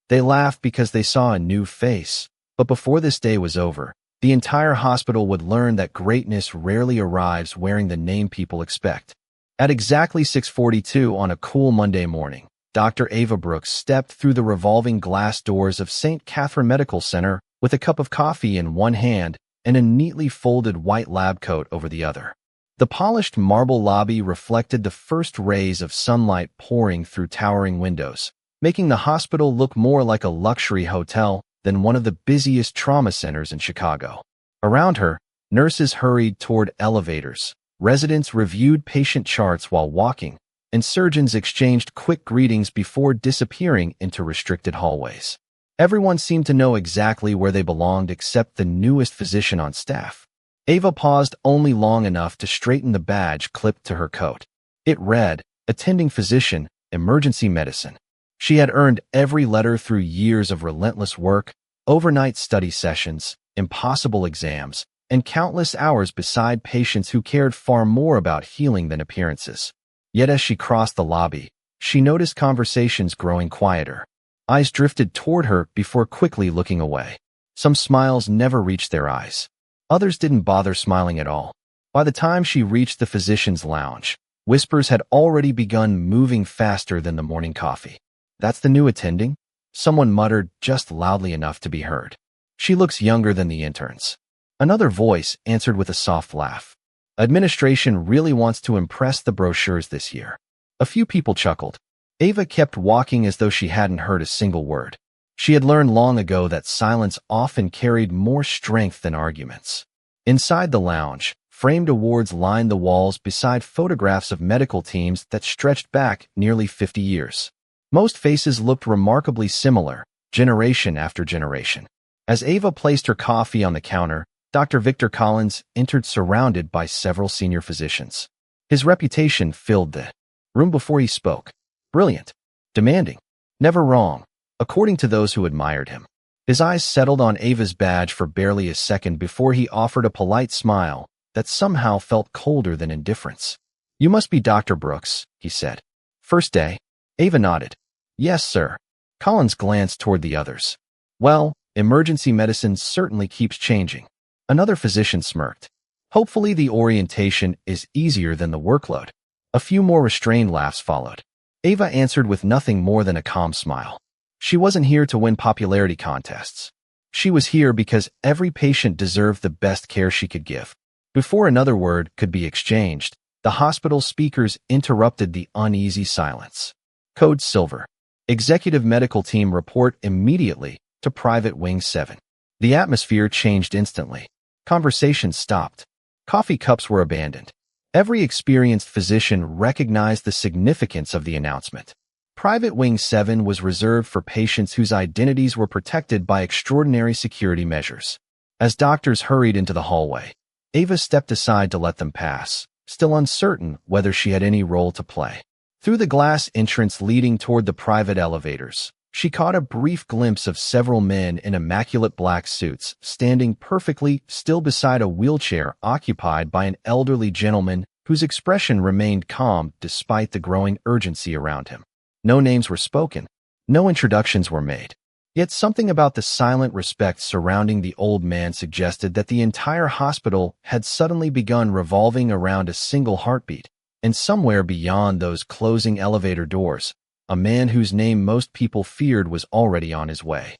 They laughed because they saw a new face. But before this day was over, the entire hospital would learn that greatness rarely arrives wearing the name people expect. At exactly 6:42 on a cool Monday morning, Dr. Ava Brooks stepped through the revolving glass doors of St. Catherine Medical Center with a cup of coffee in one hand and a neatly folded white lab coat over the other. The polished marble lobby reflected the first rays of sunlight pouring through towering windows, making the hospital look more like a luxury hotel than one of the busiest trauma centers in Chicago. Around her, nurses hurried toward elevators, residents reviewed patient charts while walking, and surgeons exchanged quick greetings before disappearing into restricted hallways. Everyone seemed to know exactly where they belonged except the newest physician on staff. Ava paused only long enough to straighten the badge clipped to her coat. It read, Attending Physician, Emergency Medicine. She had earned every letter through years of relentless work, overnight study sessions, impossible exams, and countless hours beside patients who cared far more about healing than appearances. Yet as she crossed the lobby, she noticed conversations growing quieter. Eyes drifted toward her before quickly looking away. Some smiles never reached their eyes. Others didn't bother smiling at all. By the time she reached the physician's lounge, whispers had already begun moving faster than the morning coffee. That's the new attending? Someone muttered just loudly enough to be heard. She looks younger than the interns. Another voice answered with a soft laugh. Administration really wants to impress the brochures this year. A few people chuckled. Ava kept walking as though she hadn't heard a single word. She had learned long ago that silence often carried more strength than arguments. Inside the lounge, framed awards lined the walls beside photographs of medical teams that stretched back nearly 50 years. Most faces looked remarkably similar, generation after generation. As Ava placed her coffee on the counter, Dr. Victor Collins entered surrounded by several senior physicians. His reputation filled the room before he spoke. Brilliant, demanding, never wrong, according to those who admired him. His eyes settled on Ava's badge for barely a second before he offered a polite smile that somehow felt colder than indifference. You must be Dr. Brooks, he said. First day? Ava nodded. Yes, sir. Collins glanced toward the others. Well, emergency medicine certainly keeps changing. Another physician smirked. Hopefully the orientation is easier than the workload. A few more restrained laughs followed. Ava answered with nothing more than a calm smile. She wasn't here to win popularity contests. She was here because every patient deserved the best care she could give. Before another word could be exchanged, the hospital speakers interrupted the uneasy silence. Code Silver. Executive Medical Team report immediately to Private Wing 7. The atmosphere changed instantly. Conversations stopped. Coffee cups were abandoned. Every experienced physician recognized the significance of the announcement. Private Wing 7 was reserved for patients whose identities were protected by extraordinary security measures. As doctors hurried into the hallway, Ava stepped aside to let them pass, still uncertain whether she had any role to play. Through the glass entrance leading toward the private elevators, she caught a brief glimpse of several men in immaculate black suits standing perfectly still beside a wheelchair occupied by an elderly gentleman whose expression remained calm despite the growing urgency around him. No names were spoken. No introductions were made. Yet something about the silent respect surrounding the old man suggested that the entire hospital had suddenly begun revolving around a single heartbeat. And somewhere beyond those closing elevator doors, a man whose name most people feared was already on his way.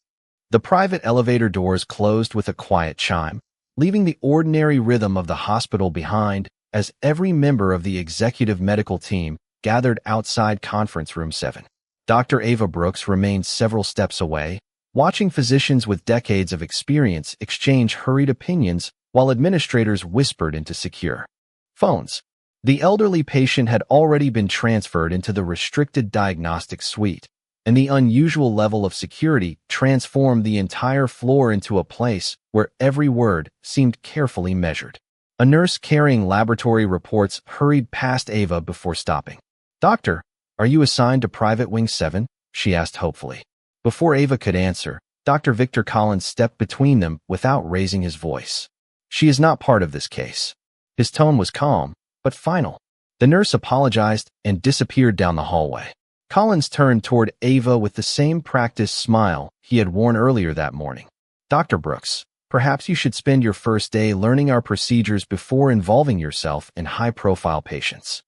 The private elevator doors closed with a quiet chime, leaving the ordinary rhythm of the hospital behind as every member of the executive medical team gathered outside Conference Room 7. Dr. Ava Brooks remained several steps away, watching physicians with decades of experience exchange hurried opinions while administrators whispered into secure phones. The elderly patient had already been transferred into the restricted diagnostic suite, and the unusual level of security transformed the entire floor into a place where every word seemed carefully measured. A nurse carrying laboratory reports hurried past Ava before stopping. Doctor, are you assigned to Private Wing 7? She asked hopefully. Before Ava could answer, Dr. Victor Collins stepped between them without raising his voice. She is not part of this case. His tone was calm, but final. The nurse apologized and disappeared down the hallway. Collins turned toward Ava with the same practiced smile he had worn earlier that morning. Dr. Brooks, perhaps you should spend your first day learning our procedures before involving yourself in high-profile patients.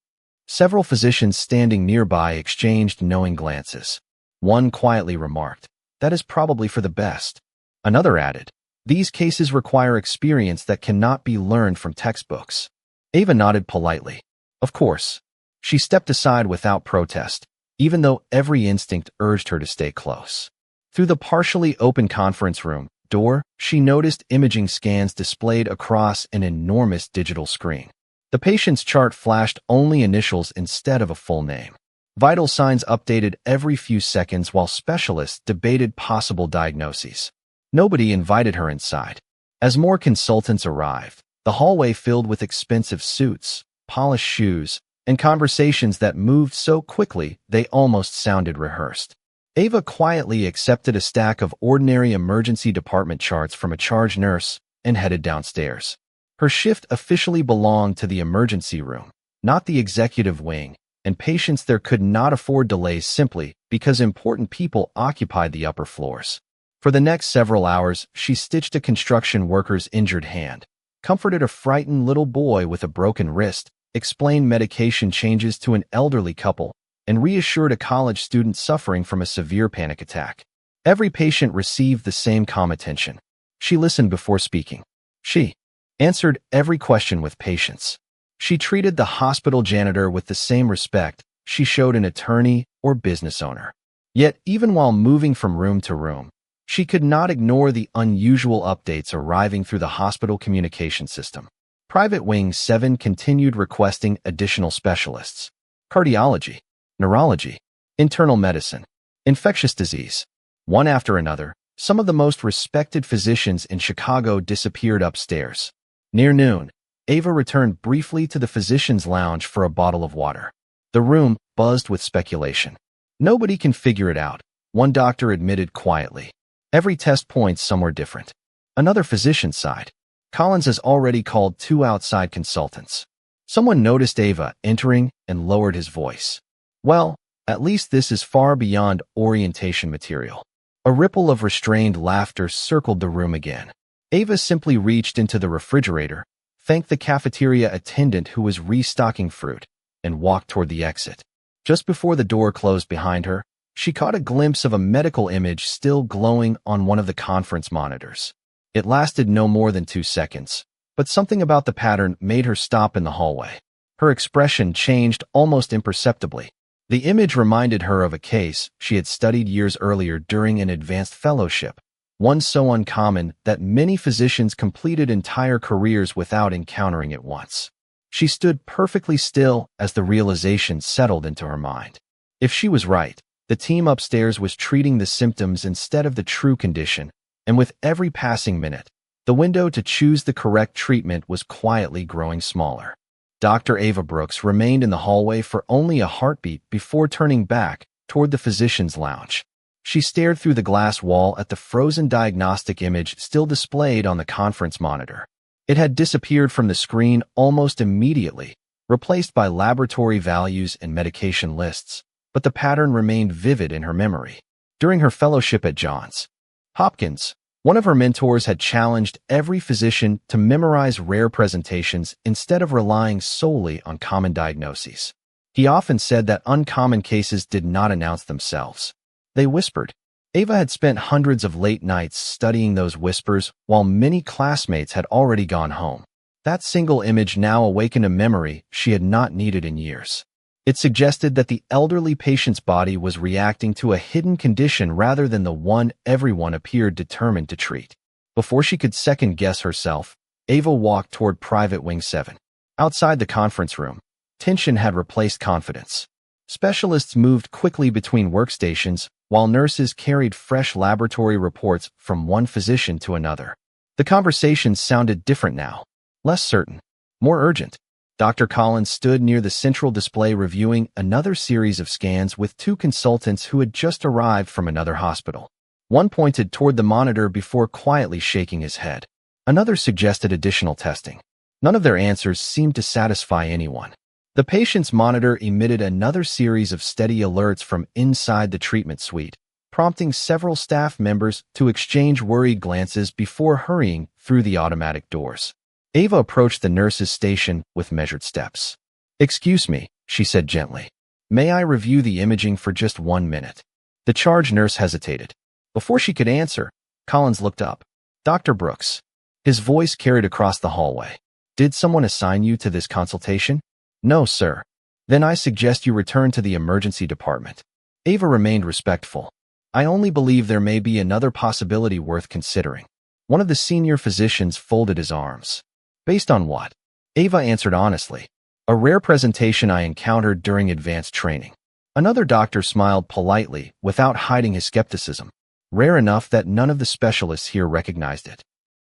Several physicians standing nearby exchanged knowing glances. One quietly remarked, "That is probably for the best." Another added, "These cases require experience that cannot be learned from textbooks." Ava nodded politely. Of course. She stepped aside without protest, even though every instinct urged her to stay close. Through the partially open conference room door, she noticed imaging scans displayed across an enormous digital screen. The patient's chart flashed only initials instead of a full name. Vital signs updated every few seconds while specialists debated possible diagnoses. Nobody invited her inside. As more consultants arrived, the hallway filled with expensive suits, polished shoes, and conversations that moved so quickly they almost sounded rehearsed. Ava quietly accepted a stack of ordinary emergency department charts from a charge nurse and headed downstairs. Her shift officially belonged to the emergency room, not the executive wing, and patients there could not afford delays simply because important people occupied the upper floors. For the next several hours, she stitched a construction worker's injured hand, comforted a frightened little boy with a broken wrist, explained medication changes to an elderly couple, and reassured a college student suffering from a severe panic attack. Every patient received the same calm attention. She listened before speaking. She answered every question with patience. She treated the hospital janitor with the same respect she showed an attorney or business owner. Yet, even while moving from room to room, she could not ignore the unusual updates arriving through the hospital communication system. Private Wing 7 continued requesting additional specialists. Cardiology, neurology, internal medicine, infectious disease. One after another, some of the most respected physicians in Chicago disappeared upstairs. Near noon, Ava returned briefly to the physician's lounge for a bottle of water. The room buzzed with speculation. Nobody can figure it out, one doctor admitted quietly. Every test points somewhere different. Another physician sighed. Collins has already called 2 outside consultants. Someone noticed Ava entering and lowered his voice. Well, at least this is far beyond orientation material. A ripple of restrained laughter circled the room again. Ava simply reached into the refrigerator, thanked the cafeteria attendant who was restocking fruit, and walked toward the exit. Just before the door closed behind her, she caught a glimpse of a medical image still glowing on one of the conference monitors. It lasted no more than 2 seconds, but something about the pattern made her stop in the hallway. Her expression changed almost imperceptibly. The image reminded her of a case she had studied years earlier during an advanced fellowship, one so uncommon that many physicians completed entire careers without encountering it once. She stood perfectly still as the realization settled into her mind. If she was right, the team upstairs was treating the symptoms instead of the true condition, and with every passing minute, the window to choose the correct treatment was quietly growing smaller. Dr. Ava Brooks remained in the hallway for only a heartbeat before turning back toward the physician's lounge. She stared through the glass wall at the frozen diagnostic image still displayed on the conference monitor. It had disappeared from the screen almost immediately, replaced by laboratory values and medication lists, but the pattern remained vivid in her memory. During her fellowship at Johns Hopkins, one of her mentors had challenged every physician to memorize rare presentations instead of relying solely on common diagnoses. He often said that uncommon cases did not announce themselves. They whispered. Ava had spent hundreds of late nights studying those whispers while many classmates had already gone home. That single image now awakened a memory she had not needed in years. It suggested that the elderly patient's body was reacting to a hidden condition rather than the one everyone appeared determined to treat. Before she could second-guess herself, Ava walked toward Private Wing 7. Outside the conference room, tension had replaced confidence. Specialists moved quickly between workstations, while nurses carried fresh laboratory reports from one physician to another. The conversations sounded different now, less certain, more urgent. Dr. Collins stood near the central display reviewing another series of scans with 2 consultants who had just arrived from another hospital. One pointed toward the monitor before quietly shaking his head. Another suggested additional testing. None of their answers seemed to satisfy anyone. The patient's monitor emitted another series of steady alerts from inside the treatment suite, prompting several staff members to exchange worried glances before hurrying through the automatic doors. Ava approached the nurse's station with measured steps. "Excuse me," she said gently. "May I review the imaging for just 1 minute?" The charge nurse hesitated. Before she could answer, Collins looked up. "Dr. Brooks." His voice carried across the hallway. "Did someone assign you to this consultation?" "No, sir." "Then I suggest you return to the emergency department." Ava remained respectful. "I only believe there may be another possibility worth considering." One of the senior physicians folded his arms. "Based on what?" Ava answered honestly. "A rare presentation I encountered during advanced training." Another doctor smiled politely without hiding his skepticism. Rare enough that none of the specialists here recognized it.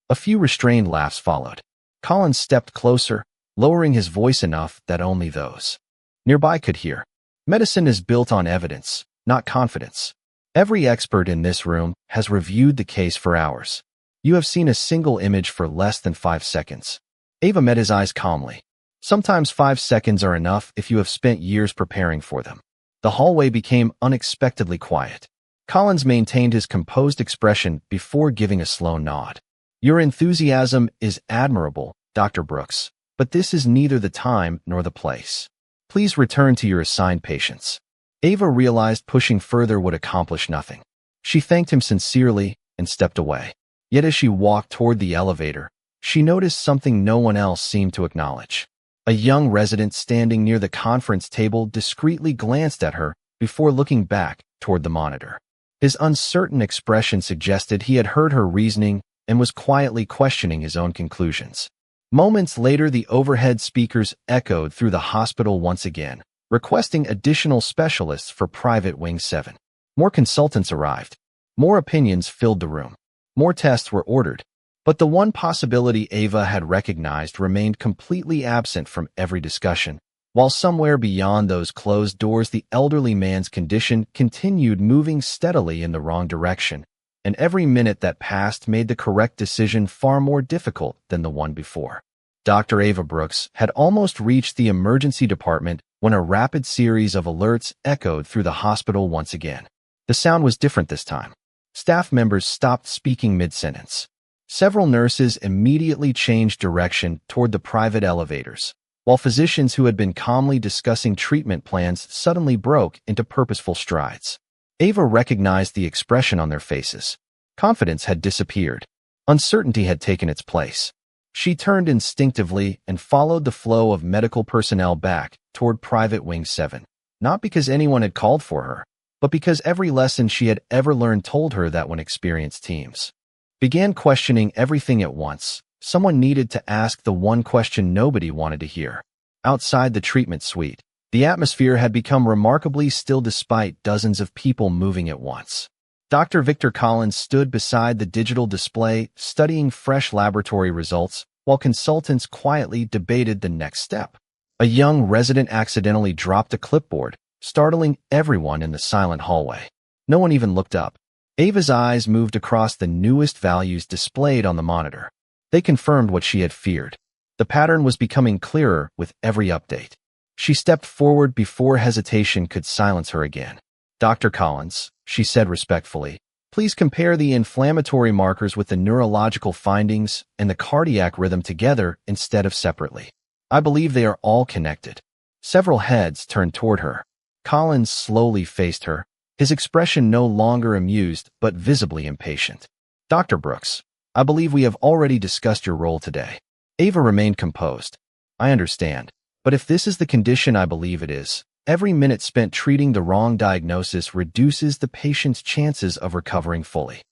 A few restrained laughs followed. Collins stepped closer, lowering his voice enough that only those nearby could hear. "Medicine is built on evidence, not confidence. Every expert in this room has reviewed the case for hours. You have seen a single image for less than 5 seconds." Ava met his eyes calmly. "Sometimes 5 seconds are enough if you have spent years preparing for them." The hallway became unexpectedly quiet. Collins maintained his composed expression before giving a slow nod. "Your enthusiasm is admirable, Dr. Brooks, but this is neither the time nor the place. Please return to your assigned patients." Ava realized pushing further would accomplish nothing. She thanked him sincerely and stepped away. Yet as she walked toward the elevator, she noticed something no one else seemed to acknowledge. A young resident standing near the conference table discreetly glanced at her before looking back toward the monitor. His uncertain expression suggested he had heard her reasoning and was quietly questioning his own conclusions. Moments later, the overhead speakers echoed through the hospital once again, requesting additional specialists for Private Wing 7. More consultants arrived. More opinions filled the room. More tests were ordered. But the one possibility Ava had recognized remained completely absent from every discussion, while somewhere beyond those closed doors the elderly man's condition continued moving steadily in the wrong direction, and every minute that passed made the correct decision far more difficult than the one before. Dr. Ava Brooks had almost reached the emergency department when a rapid series of alerts echoed through the hospital once again. The sound was different this time. Staff members stopped speaking mid-sentence. Several nurses immediately changed direction toward the private elevators, while physicians who had been calmly discussing treatment plans suddenly broke into purposeful strides. Ava recognized the expression on their faces. Confidence had disappeared. Uncertainty had taken its place. She turned instinctively and followed the flow of medical personnel back toward Private Wing 7, not because anyone had called for her, but because every lesson she had ever learned told her that when experienced teams began questioning everything at once, someone needed to ask the one question nobody wanted to hear. Outside the treatment suite, the atmosphere had become remarkably still despite dozens of people moving at once. Dr. Victor Collins stood beside the digital display, studying fresh laboratory results, while consultants quietly debated the next step. A young resident accidentally dropped a clipboard, startling everyone in the silent hallway. No one even looked up. Ava's eyes moved across the newest values displayed on the monitor. They confirmed what she had feared. The pattern was becoming clearer with every update. She stepped forward before hesitation could silence her again. "Dr. Collins," she said respectfully, "please compare the inflammatory markers with the neurological findings and the cardiac rhythm together instead of separately. I believe they are all connected." Several heads turned toward her. Collins slowly faced her, his expression no longer amused but visibly impatient. "Dr. Brooks, I believe we have already discussed your role today." Ava remained composed. "I understand, but if this is the condition I believe it is, every minute spent treating the wrong diagnosis reduces the patient's chances of recovering fully."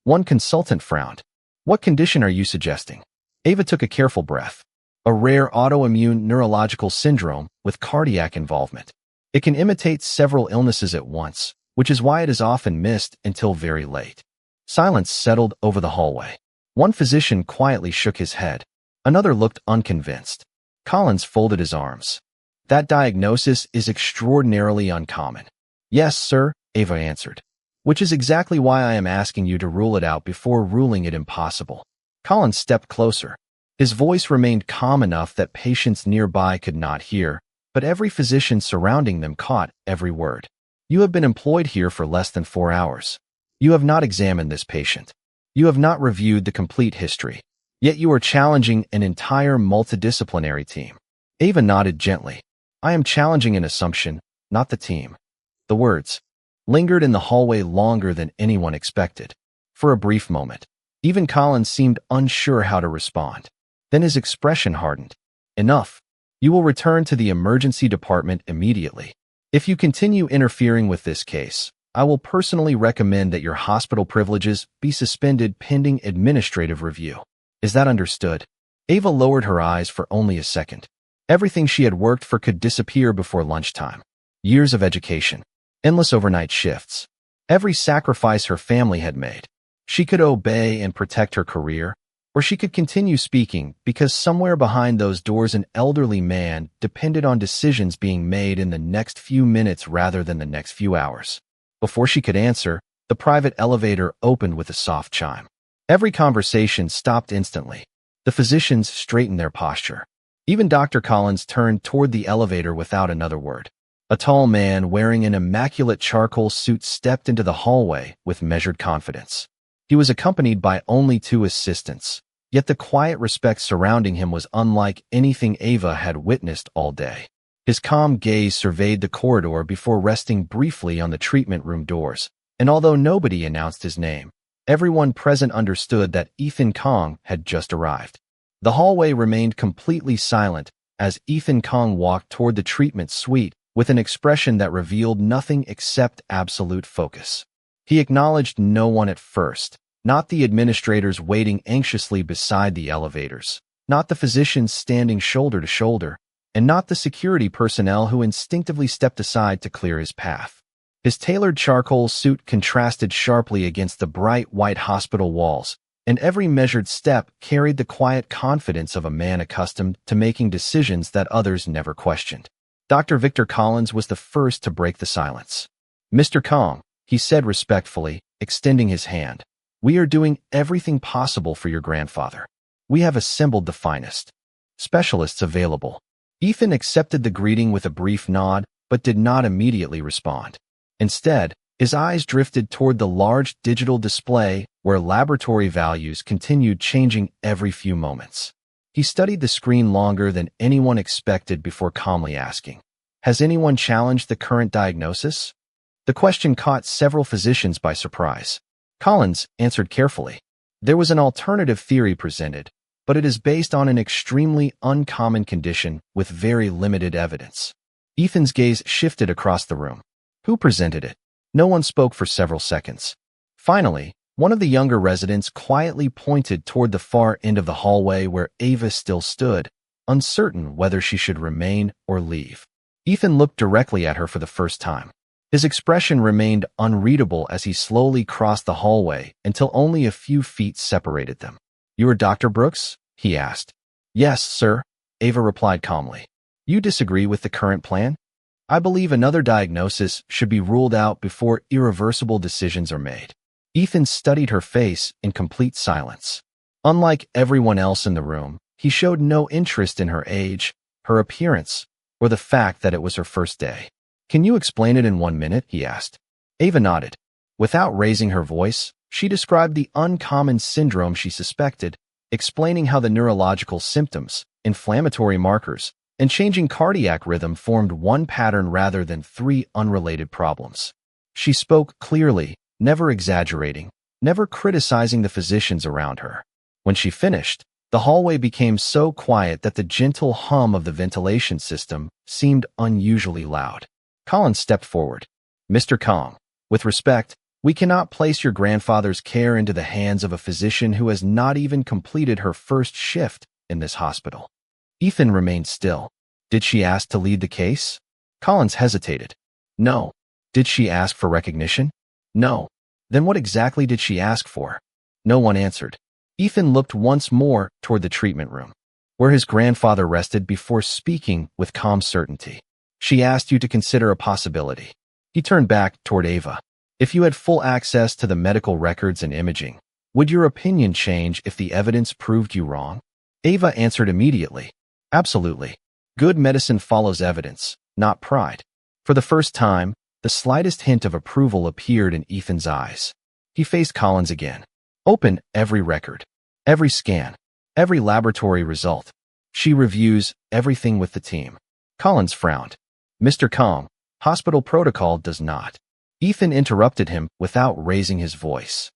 One consultant frowned. "What condition are you suggesting?" Ava took a careful breath. "A rare autoimmune neurological syndrome with cardiac involvement. It can imitate several illnesses at once, which is why it is often missed until very late." Silence settled over the hallway. One physician quietly shook his head. Another looked unconvinced. Collins folded his arms. "That diagnosis is extraordinarily uncommon." "Yes, sir," Ava answered. "Which is exactly why I am asking you to rule it out before ruling it impossible." Collins stepped closer. His voice remained calm enough that patients nearby could not hear, but every physician surrounding them caught every word. You have been employed here for less than 4 hours. You have not examined this patient. You have not reviewed the complete history. Yet you are challenging an entire multidisciplinary team. Ava nodded gently. I am challenging an assumption, not the team. The words lingered in the hallway longer than anyone expected. For a brief moment, even Collins seemed unsure how to respond. Then his expression hardened. Enough. You will return to the emergency department immediately. If you continue interfering with this case, I will personally recommend that your hospital privileges be suspended pending administrative review. Is that understood? Ava lowered her eyes for only a second. Everything she had worked for could disappear before lunchtime. Years of education. Endless overnight shifts. Every sacrifice her family had made. She could obey and protect her career, or she could continue speaking because somewhere behind those doors an elderly man depended on decisions being made in the next few minutes rather than the next few hours. Before she could answer, the private elevator opened with a soft chime. Every conversation stopped instantly. The physicians straightened their posture. Even Dr. Collins turned toward the elevator without another word. A tall man wearing an immaculate charcoal suit stepped into the hallway with measured confidence. He was accompanied by only 2 assistants, yet the quiet respect surrounding him was unlike anything Ava had witnessed all day. His calm gaze surveyed the corridor before resting briefly on the treatment room doors, and although nobody announced his name, everyone present understood that Ethan Kong had just arrived. The hallway remained completely silent as Ethan Kong walked toward the treatment suite with an expression that revealed nothing except absolute focus. He acknowledged no one at first, not the administrators waiting anxiously beside the elevators, not the physicians standing shoulder to shoulder, and not the security personnel who instinctively stepped aside to clear his path. His tailored charcoal suit contrasted sharply against the bright white hospital walls, and every measured step carried the quiet confidence of a man accustomed to making decisions that others never questioned. Dr. Victor Collins was the first to break the silence. Mr. Kong, he said respectfully, extending his hand. We are doing everything possible for your grandfather. We have assembled the finest specialists available. Ethan accepted the greeting with a brief nod, but did not immediately respond. Instead, his eyes drifted toward the large digital display where laboratory values continued changing every few moments. He studied the screen longer than anyone expected before calmly asking, Has anyone challenged the current diagnosis? The question caught several physicians by surprise. Collins answered carefully. There was an alternative theory presented, but it is based on an extremely uncommon condition with very limited evidence. Ethan's gaze shifted across the room. Who presented it? No one spoke for several seconds. Finally, one of the younger residents quietly pointed toward the far end of the hallway where Ava still stood, uncertain whether she should remain or leave. Ethan looked directly at her for the first time. His expression remained unreadable as he slowly crossed the hallway until only a few feet separated them. You are Dr. Brooks? He asked. Yes, sir, Ava replied calmly. You disagree with the current plan? I believe another diagnosis should be ruled out before irreversible decisions are made. Ethan studied her face in complete silence. Unlike everyone else in the room, he showed no interest in her age, her appearance, or the fact that it was her first day. Can you explain it in 1 minute? He asked. Ava nodded. Without raising her voice, she described the uncommon syndrome she suspected, explaining how the neurological symptoms, inflammatory markers, and changing cardiac rhythm formed one pattern rather than 3 unrelated problems. She spoke clearly, never exaggerating, never criticizing the physicians around her. When she finished, the hallway became so quiet that the gentle hum of the ventilation system seemed unusually loud. Collins stepped forward. Mr. Kong, with respect, we cannot place your grandfather's care into the hands of a physician who has not even completed her first shift in this hospital. Ethan remained still. Did she ask to lead the case? Collins hesitated. No. Did she ask for recognition? No. Then what exactly did she ask for? No one answered. Ethan looked once more toward the treatment room, where his grandfather rested before speaking with calm certainty. She asked you to consider a possibility. He turned back toward Ava. If you had full access to the medical records and imaging, would your opinion change if the evidence proved you wrong? Ava answered immediately. Absolutely. Good medicine follows evidence, not pride. For the first time, the slightest hint of approval appeared in Ethan's eyes. He faced Collins again. Open every record, every scan, every laboratory result. She reviews everything with the team. Collins frowned. Mr. Kong, hospital protocol does not. Ethan interrupted him without raising his voice.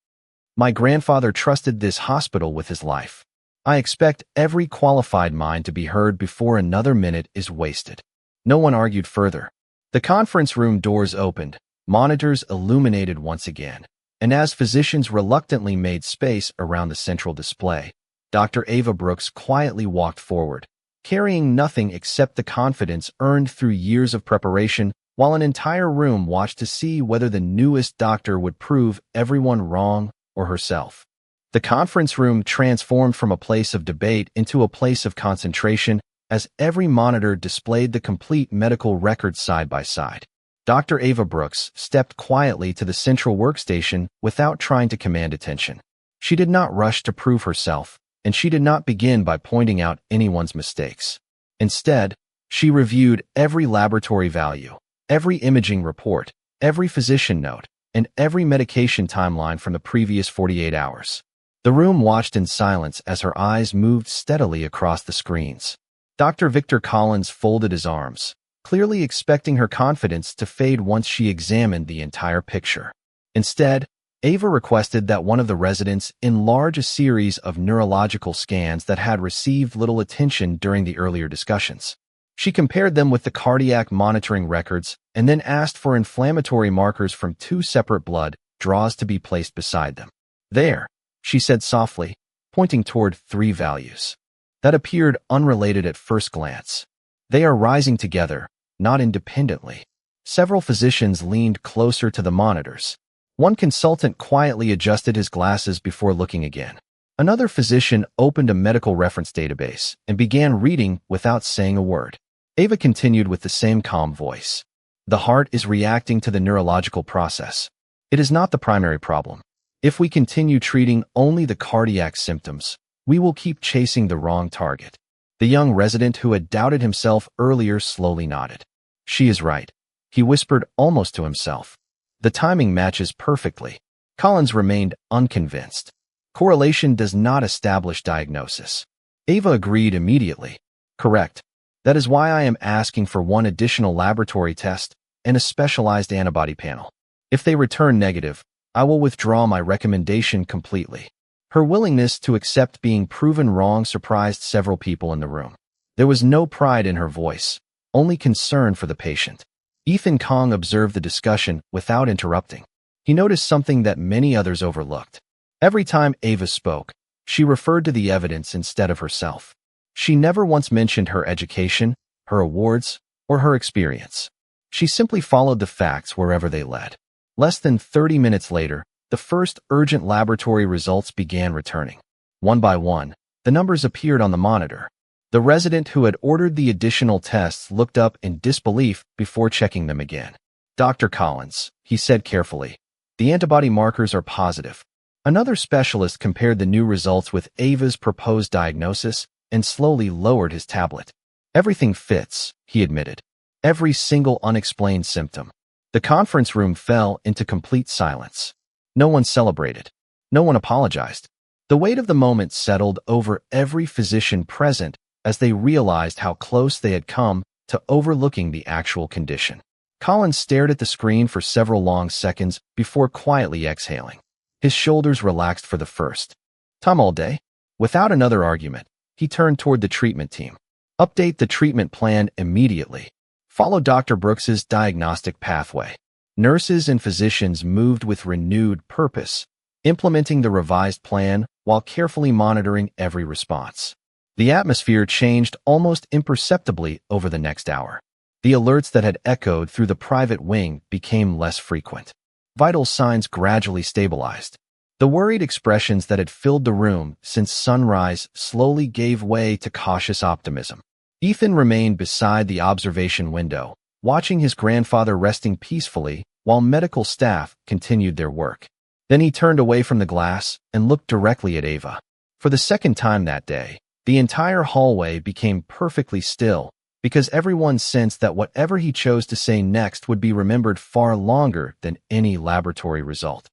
My grandfather trusted this hospital with his life. I expect every qualified mind to be heard before another minute is wasted. No one argued further. The conference room doors opened, monitors illuminated once again, and as physicians reluctantly made space around the central display, Dr. Ava Brooks quietly walked forward, carrying nothing except the confidence earned through years of preparation, while an entire room watched to see whether the newest doctor would prove everyone wrong or herself. The conference room transformed from a place of debate into a place of concentration as every monitor displayed the complete medical records side by side. Dr. Ava Brooks stepped quietly to the central workstation without trying to command attention. She did not rush to prove herself, and she did not begin by pointing out anyone's mistakes. Instead, she reviewed every laboratory value, every imaging report, every physician note, and every medication timeline from the previous 48 hours. The room watched in silence as her eyes moved steadily across the screens. Dr. Victor Collins folded his arms, clearly expecting her confidence to fade once she examined the entire picture. Instead, Ava requested that one of the residents enlarge a series of neurological scans that had received little attention during the earlier discussions. She compared them with the cardiac monitoring records and then asked for inflammatory markers from 2 separate blood draws to be placed beside them. There, she said softly, pointing toward 3 values that appeared unrelated at first glance. They are rising together, not independently. Several physicians leaned closer to the monitors. One consultant quietly adjusted his glasses before looking again. Another physician opened a medical reference database and began reading without saying a word. Ava continued with the same calm voice. The heart is reacting to the neurological process. It is not the primary problem. If we continue treating only the cardiac symptoms, we will keep chasing the wrong target. The young resident who had doubted himself earlier slowly nodded. She is right, he whispered almost to himself. The timing matches perfectly. Collins remained unconvinced. Correlation does not establish diagnosis. Ava agreed immediately. Correct. That is why I am asking for one additional laboratory test and a specialized antibody panel. If they return negative, I will withdraw my recommendation completely. Her willingness to accept being proven wrong surprised several people in the room. There was no pride in her voice, only concern for the patient. Ethan Kong observed the discussion without interrupting. He noticed something that many others overlooked. Every time Ava spoke, she referred to the evidence instead of herself. She never once mentioned her education, her awards, or her experience. She simply followed the facts wherever they led. Less than 30 minutes later, the first urgent laboratory results began returning. One by one, the numbers appeared on the monitor. The resident who had ordered the additional tests looked up in disbelief before checking them again. Dr. Collins, he said carefully, the antibody markers are positive. Another specialist compared the new results with Ava's proposed diagnosis and slowly lowered his tablet. Everything fits, he admitted. Every single unexplained symptom. The conference room fell into complete silence. No one celebrated. No one apologized. The weight of the moment settled over every physician present as they realized how close they had come to overlooking the actual condition. Collins stared at the screen for several long seconds before quietly exhaling. His shoulders relaxed for the first time all day. Without another argument, he turned toward the treatment team. Update the treatment plan immediately. Follow Dr. Brooks's diagnostic pathway. Nurses and physicians moved with renewed purpose, implementing the revised plan while carefully monitoring every response. The atmosphere changed almost imperceptibly over the next hour. The alerts that had echoed through the private wing became less frequent. Vital signs gradually stabilized. The worried expressions that had filled the room since sunrise slowly gave way to cautious optimism. Ethan remained beside the observation window, watching his grandfather resting peacefully while medical staff continued their work. Then he turned away from the glass and looked directly at Ava. For the second time that day, the entire hallway became perfectly still, because everyone sensed that whatever he chose to say next would be remembered far longer than any laboratory result.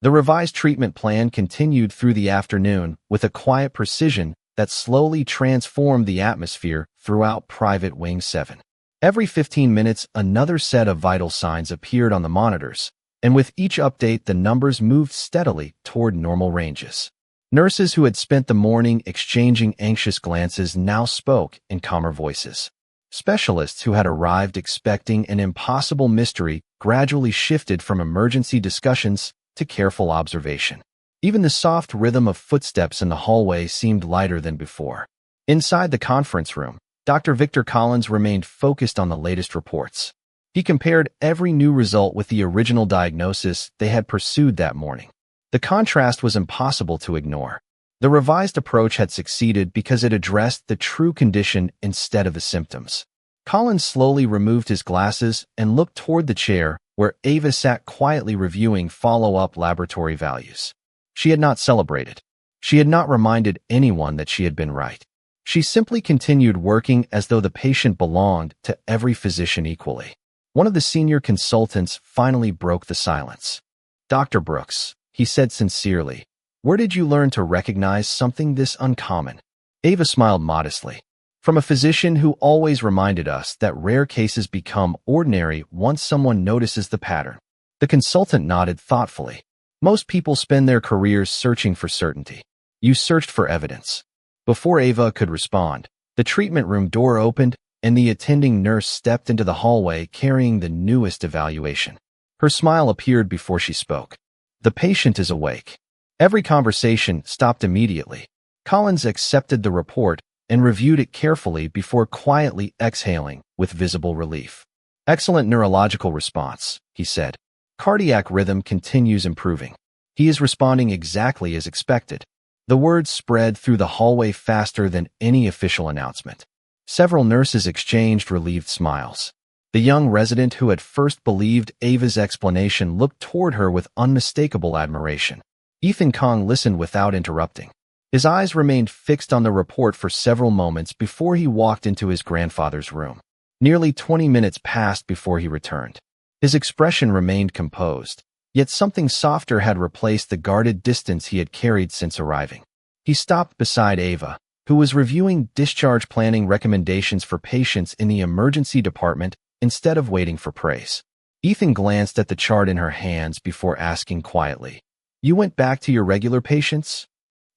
The revised treatment plan continued through the afternoon with a quiet precision that slowly transformed the atmosphere throughout Private Wing 7. Every 15 minutes, another set of vital signs appeared on the monitors, and with each update, the numbers moved steadily toward normal ranges. Nurses who had spent the morning exchanging anxious glances now spoke in calmer voices. Specialists who had arrived expecting an impossible mystery gradually shifted from emergency discussions to careful observation. Even the soft rhythm of footsteps in the hallway seemed lighter than before. Inside the conference room, Dr. Victor Collins remained focused on the latest reports. He compared every new result with the original diagnosis they had pursued that morning. The contrast was impossible to ignore. The revised approach had succeeded because it addressed the true condition instead of the symptoms. Collins slowly removed his glasses and looked toward the chair where Ava sat quietly reviewing follow-up laboratory values. She had not celebrated. She had not reminded anyone that she had been right. She simply continued working as though the patient belonged to every physician equally. One of the senior consultants finally broke the silence. "Dr. Brooks," he said sincerely, "where did you learn to recognize something this uncommon?" Ava smiled modestly. "From a physician who always reminded us that rare cases become ordinary once someone notices the pattern." The consultant nodded thoughtfully. "Most people spend their careers searching for certainty. You searched for evidence." Before Ava could respond, the treatment room door opened and the attending nurse stepped into the hallway carrying the newest evaluation. Her smile appeared before she spoke. "The patient is awake." Every conversation stopped immediately. Collins accepted the report and reviewed it carefully before quietly exhaling with visible relief. "Excellent neurological response," he said. "Cardiac rhythm continues improving. He is responding exactly as expected." The words spread through the hallway faster than any official announcement. Several nurses exchanged relieved smiles. The young resident who had first believed Ava's explanation looked toward her with unmistakable admiration. Ethan Kong listened without interrupting. His eyes remained fixed on the report for several moments before he walked into his grandfather's room. Nearly 20 minutes passed before he returned. His expression remained composed, yet something softer had replaced the guarded distance he had carried since arriving. He stopped beside Ava, who was reviewing discharge planning recommendations for patients in the emergency department instead of waiting for praise. Ethan glanced at the chart in her hands before asking quietly, "You went back to your regular patients?"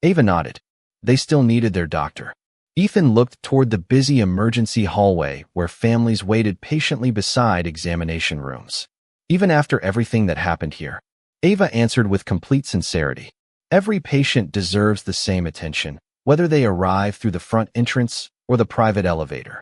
Ava nodded. They still needed their doctor. Ethan looked toward the busy emergency hallway where families waited patiently beside examination rooms. "Even after everything that happened here," Ava answered with complete sincerity, "every patient deserves the same attention, whether they arrive through the front entrance or the private elevator."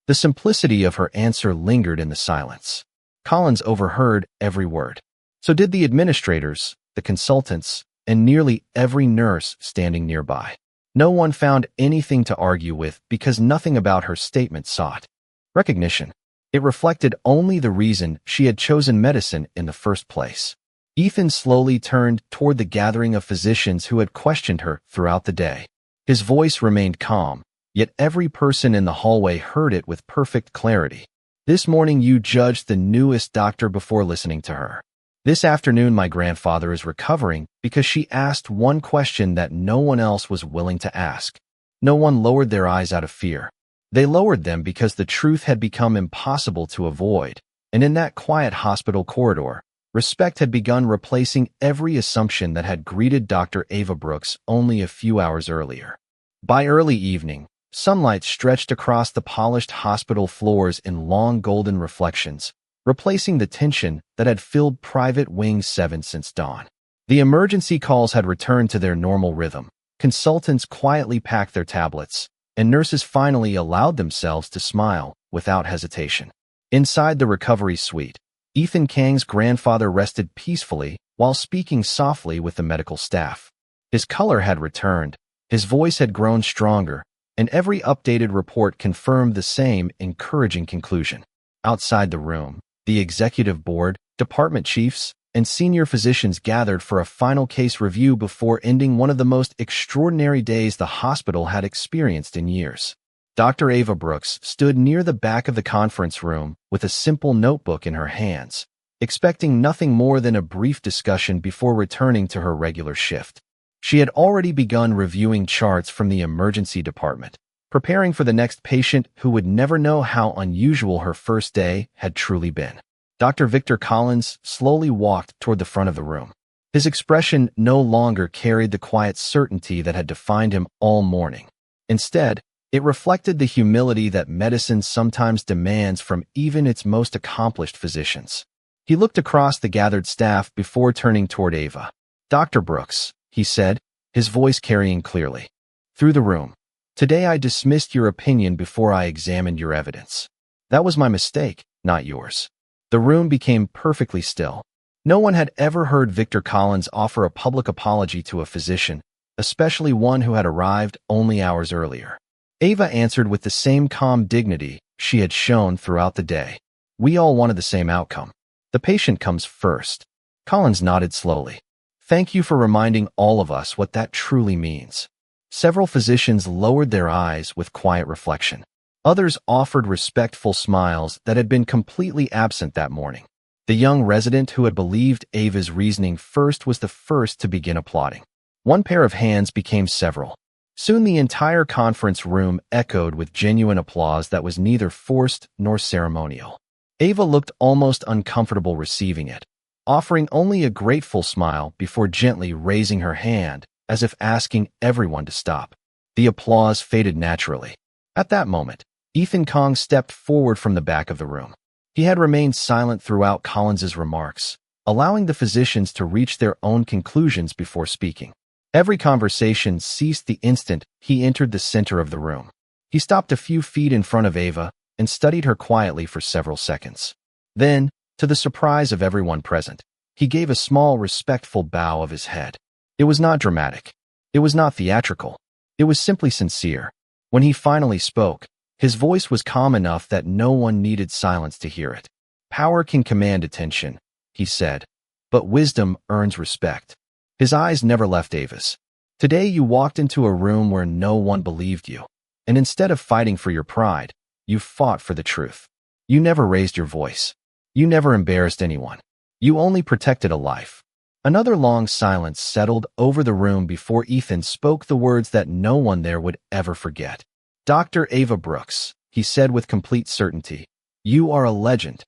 The simplicity of her answer lingered in the silence. Collins overheard every word. So did the administrators, the consultants, and nearly every nurse standing nearby. No one found anything to argue with because nothing about her statement sought recognition. It reflected only the reason she had chosen medicine in the first place. Ethan slowly turned toward the gathering of physicians who had questioned her throughout the day. His voice remained calm, yet every person in the hallway heard it with perfect clarity. "This morning you judged the newest doctor before listening to her. This afternoon my grandfather is recovering because she asked one question that no one else was willing to ask." No one lowered their eyes out of fear. They lowered them because the truth had become impossible to avoid, and in that quiet hospital corridor, respect had begun replacing every assumption that had greeted Dr. Ava Brooks only a few hours earlier. By early evening, sunlight stretched across the polished hospital floors in long golden reflections, replacing the tension that had filled Private Wing 7 since dawn. The emergency calls had returned to their normal rhythm. Consultants quietly packed their tablets, and nurses finally allowed themselves to smile without hesitation. Inside the recovery suite, Ethan Kang's grandfather rested peacefully while speaking softly with the medical staff. His color had returned, his voice had grown stronger, and every updated report confirmed the same encouraging conclusion. Outside the room, the executive board, department chiefs, and senior physicians gathered for a final case review before ending one of the most extraordinary days the hospital had experienced in years. Dr. Ava Brooks stood near the back of the conference room with a simple notebook in her hands, expecting nothing more than a brief discussion before returning to her regular shift. She had already begun reviewing charts from the emergency department, preparing for the next patient who would never know how unusual her first day had truly been. Dr. Victor Collins slowly walked toward the front of the room. His expression no longer carried the quiet certainty that had defined him all morning. Instead, it reflected the humility that medicine sometimes demands from even its most accomplished physicians. He looked across the gathered staff before turning toward Ava. "Dr. Brooks," he said, his voice carrying clearly through the room, "today I dismissed your opinion before I examined your evidence. That was my mistake, not yours." The room became perfectly still. No one had ever heard Victor Collins offer a public apology to a physician, especially one who had arrived only hours earlier. Ava answered with the same calm dignity she had shown throughout the day. "We all wanted the same outcome. The patient comes first." Collins nodded slowly. "Thank you for reminding all of us what that truly means." Several physicians lowered their eyes with quiet reflection. Others offered respectful smiles that had been completely absent that morning. The young resident who had believed Ava's reasoning first was the first to begin applauding. One pair of hands became several. Soon the entire conference room echoed with genuine applause that was neither forced nor ceremonial. Ava looked almost uncomfortable receiving it, offering only a grateful smile before gently raising her hand as if asking everyone to stop. The applause faded naturally. At that moment, Ethan Kong stepped forward from the back of the room. He had remained silent throughout Collins's remarks, allowing the physicians to reach their own conclusions before speaking. Every conversation ceased the instant he entered the center of the room. He stopped a few feet in front of Ava and studied her quietly for several seconds. Then, to the surprise of everyone present, he gave a small, respectful bow of his head. It was not dramatic. It was not theatrical. It was simply sincere. When he finally spoke, his voice was calm enough that no one needed silence to hear it. "Power can command attention," he said, "but wisdom earns respect." His eyes never left Ava's. "Today you walked into a room where no one believed you, and instead of fighting for your pride, you fought for the truth. You never raised your voice. You never embarrassed anyone. You only protected a life." Another long silence settled over the room before Ethan spoke the words that no one there would ever forget. "Dr. Ava Brooks," he said with complete certainty, "you are a legend."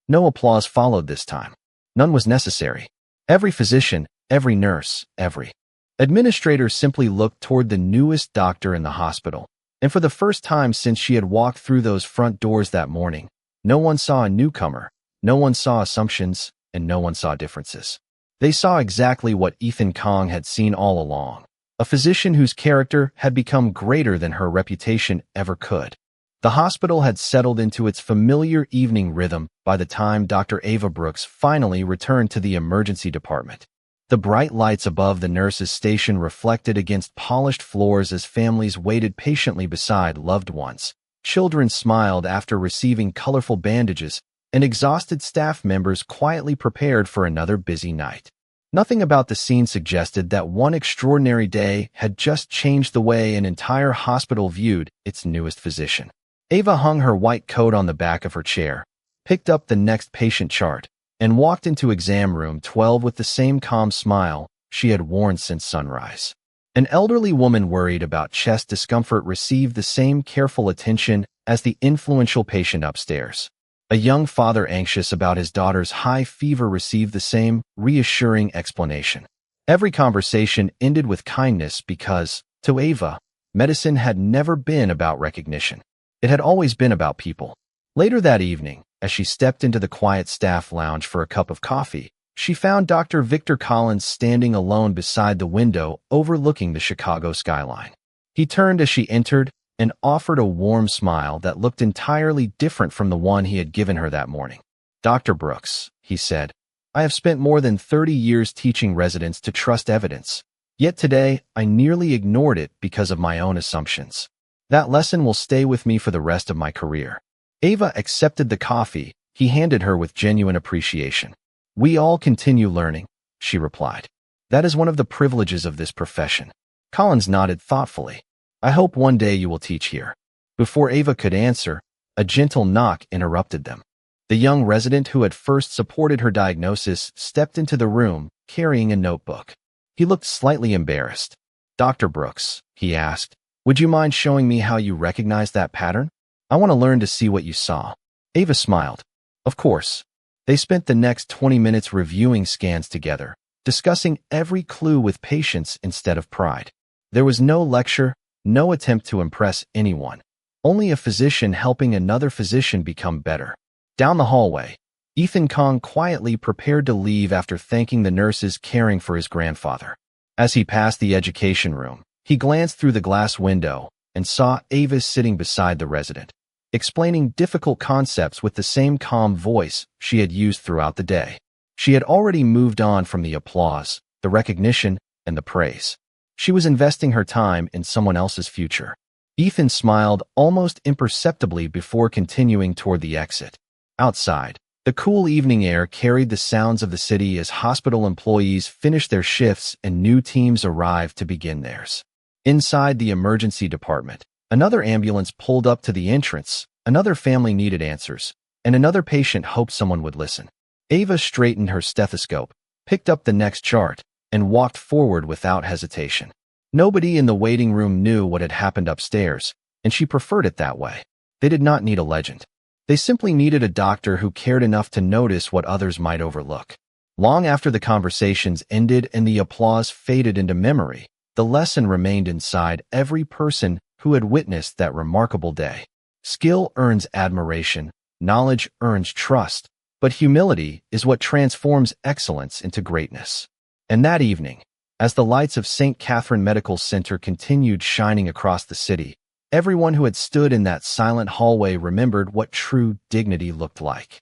No applause followed this time. None was necessary. Every physician, every nurse, every administrator simply looked toward the newest doctor in the hospital. And for the first time since she had walked through those front doors that morning, no one saw a newcomer, no one saw assumptions, and no one saw differences. They saw exactly what Ethan Kong had seen all along. A physician whose character had become greater than her reputation ever could. The hospital had settled into its familiar evening rhythm by the time Dr. Ava Brooks finally returned to the emergency department. The bright lights above the nurse's station reflected against polished floors as families waited patiently beside loved ones. Children smiled after receiving colorful bandages, and exhausted staff members quietly prepared for another busy night. Nothing about the scene suggested that one extraordinary day had just changed the way an entire hospital viewed its newest physician. Ava hung her white coat on the back of her chair, picked up the next patient chart, and walked into exam room 12 with the same calm smile she had worn since sunrise. An elderly woman worried about chest discomfort received the same careful attention as the influential patient upstairs. A young father anxious about his daughter's high fever received the same reassuring explanation. Every conversation ended with kindness because, to Ava, medicine had never been about recognition. It had always been about people. Later that evening, as she stepped into the quiet staff lounge for a cup of coffee, she found Dr. Victor Collins standing alone beside the window overlooking the Chicago skyline. He turned as she entered and offered a warm smile that looked entirely different from the one he had given her that morning. "Dr. Brooks," he said, "I have spent more than 30 years teaching residents to trust evidence. Yet today, I nearly ignored it because of my own assumptions. That lesson will stay with me for the rest of my career." Ava accepted the coffee he handed her with genuine appreciation. "We all continue learning," she replied. "That is one of the privileges of this profession." Collins nodded thoughtfully. "I hope one day you will teach here." Before Ava could answer, a gentle knock interrupted them. The young resident who had first supported her diagnosis stepped into the room, carrying a notebook. He looked slightly embarrassed. "Dr. Brooks," he asked, "would you mind showing me how you recognize that pattern? I want to learn to see what you saw." Ava smiled. Of course. They spent the next 20 minutes reviewing scans together, discussing every clue with patience instead of pride. There was no lecture, no attempt to impress anyone. Only a physician helping another physician become better. Down the hallway, Ethan Kong quietly prepared to leave after thanking the nurses caring for his grandfather. As he passed the education room, he glanced through the glass window and saw Ava sitting beside the resident, explaining difficult concepts with the same calm voice she had used throughout the day. She had already moved on from the applause, the recognition, and the praise. She was investing her time in someone else's future. Ethan smiled almost imperceptibly before continuing toward the exit. Outside, the cool evening air carried the sounds of the city as hospital employees finished their shifts and new teams arrived to begin theirs. Inside the emergency department, another ambulance pulled up to the entrance, another family needed answers, and another patient hoped someone would listen. Ava straightened her stethoscope, picked up the next chart, and walked forward without hesitation. Nobody in the waiting room knew what had happened upstairs, and she preferred it that way. They did not need a legend. They simply needed a doctor who cared enough to notice what others might overlook. Long after the conversations ended and the applause faded into memory, the lesson remained inside every person who had witnessed that remarkable day. Skill earns admiration, knowledge earns trust, but humility is what transforms excellence into greatness. And that evening, as the lights of St. Catherine Medical Center continued shining across the city, everyone who had stood in that silent hallway remembered what true dignity looked like.